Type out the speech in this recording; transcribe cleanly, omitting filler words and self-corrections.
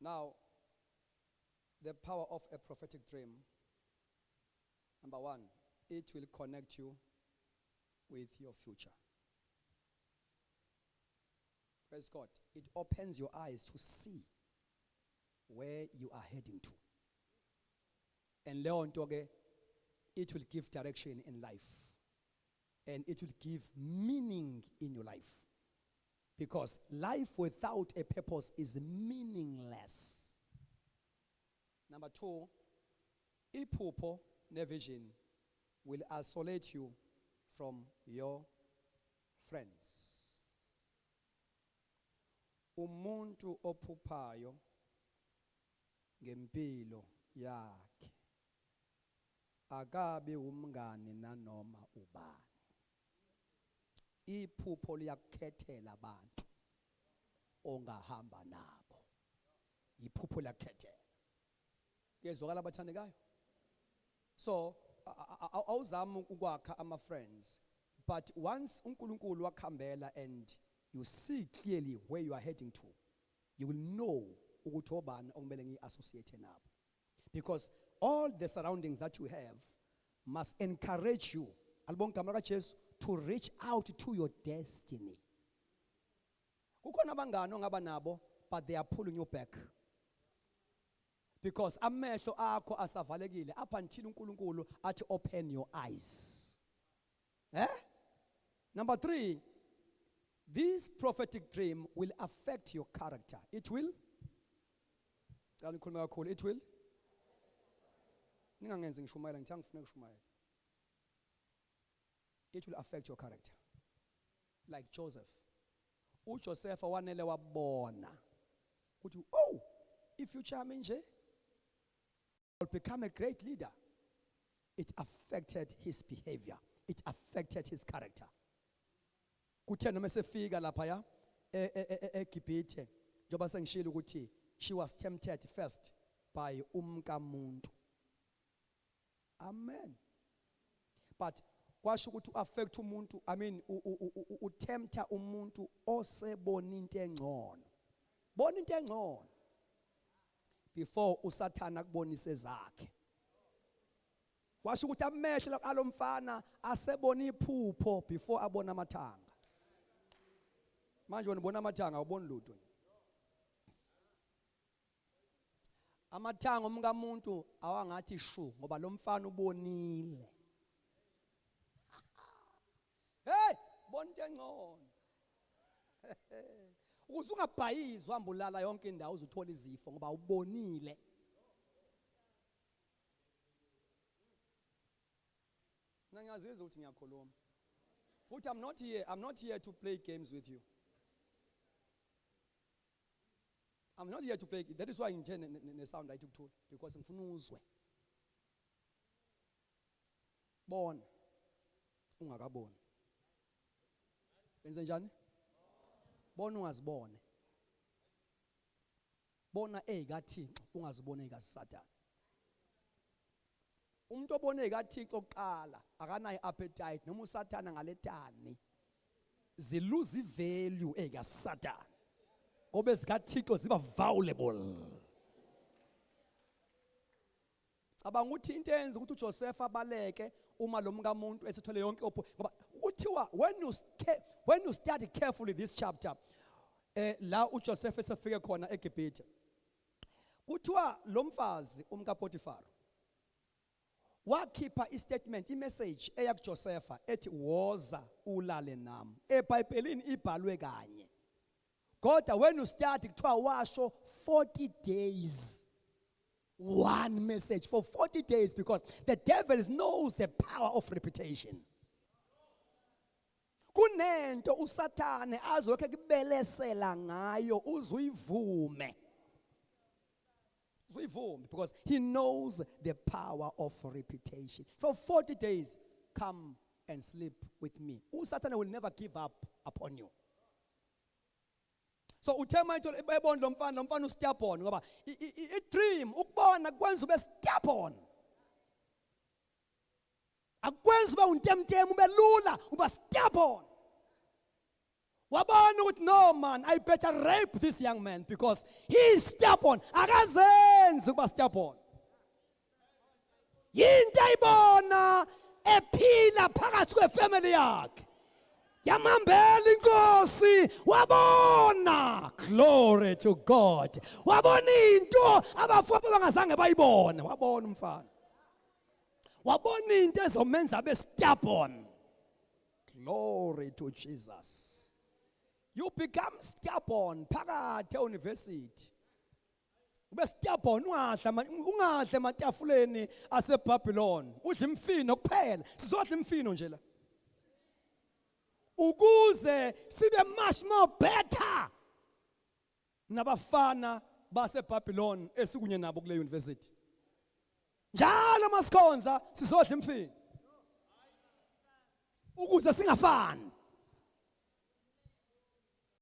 Now, the power of a prophetic dream. Number one, it will connect you with your future. Praise God. It opens your eyes to see where you are heading to. And leon toge, it will give direction in life. And it will give meaning in your life. Because life without a purpose is meaningless. Number two, iphupho nevision will isolate you from your friends. Umuntu ophuphayo ngempilo yakhe akabe umngane nanoma ubani. Iphupho liyakukhethela abantu ongahamba nabo. Iphupho liyakukhethela. Yezwakala abathandekayo. So awuzama ukwakha ama friends, but once uNkulunkulu wakhambela and you see clearly where you are heading to, you will know ukuthi obani okumele ngiassociate nabo. Because all the surroundings that you have must encourage you, alibonke igama likaJesu, to reach out to your destiny. Kukhona abangani ongaba nabo, but they are pulling you back. Because amehlo akho asavalekile up until uNkulunkulu athi open your eyes. Number 3, this prophetic dream will affect your character. It will. It will. It will affect your character. Like Joseph. Joseph wanele wabona. Oh, if you challenge will become a great leader. It affected his behavior. It affected his character. Kuthe noma sefika lapha ya eGibhithe njoba sengishilo ukuthi she was tempted first by umkamuntu. Amen. But kwasho ukuthi affect umuntu, I mean utempta umuntu osebona into engcono. Bona into engcono before uSathana kubonise zakhe. Washo ukuthi amehlo alomfana asebona iphupho before abona amathanga. Manje unibona amathanga awuboni lutho. Amathanga omkamuntu awangathi shu ngoba lo mfana ubonile. Hey, bona into engcono. Ukuze ungabhayizwa uhamba ulala yonke indawo uzuthola izifo ngoba ubonile. Nangiyazizwa ukuthi ngiyakhuluma. Futhi I'm not here to play games with you. I'm not here to play. That is why I intend the sound I took to, because ngifuna uzwe. Bona ungakaboni. Benze njani? Bona ungazibone. Bona ezikaThixo ungazibona ezikaSathane. Umuntu obona ezikaThixo oqala akanayo appetite noma uSathane ngaletani. Ziluze ivalue ezikaSathane. Ngoba ezikaThixo ziba valuable. Abanga ukuthi into eyenza ukuthi uJoseph abaleke uma lo mkamuntu esethole yonke ngoba uthiwa when you study carefully this chapter la uJoseph esefike khona eGibhithe, kuthiwa lo mfazi umkaPotifar wakhipha istatement, imessage eya kuJoseph ethi woza ulale nami. eBhayibhelini ibhalwe kanye. Kodwa when you start kuthiwa washo 40 days. One message for 40 days, because the devil knows the power of repetition. Kunento uSathane azokhe kubelesela ngayo uzuyivume. Uzuyivume because he knows the power of repetition. For 40 days, come and sleep with me. uSathane will never give up upon you. So uthema into ebona lo mfana ustubborn ngoba I dream ukubona kwenza ube stubborn. Akwenza ube untemtemu ube lula uba stubborn. Wabona ukuthi no man, I better rape this young man because he is stubborn. Akazenzi ukuba stubborn. Yinto ayibona ephila phakathi kwefamily yakhe. Yamambela inkosi wabona. Glory to God. Wabona into abafowabo bangazange bayibone. Wabona umfana. Wabona into ezomenza abe stubborn. Glory to Jesus. You become stubborn phakathi euniversity. Ube stubborn ungadle ematafuleni aseBabylon. Udla imfino kuphela. Sizodla imfino nje la. Ukuze sibe much more better nabafana baseBabylon esikunye nabo kule university. Njalo masikhonza sizodla imfino. Ukuze singafani.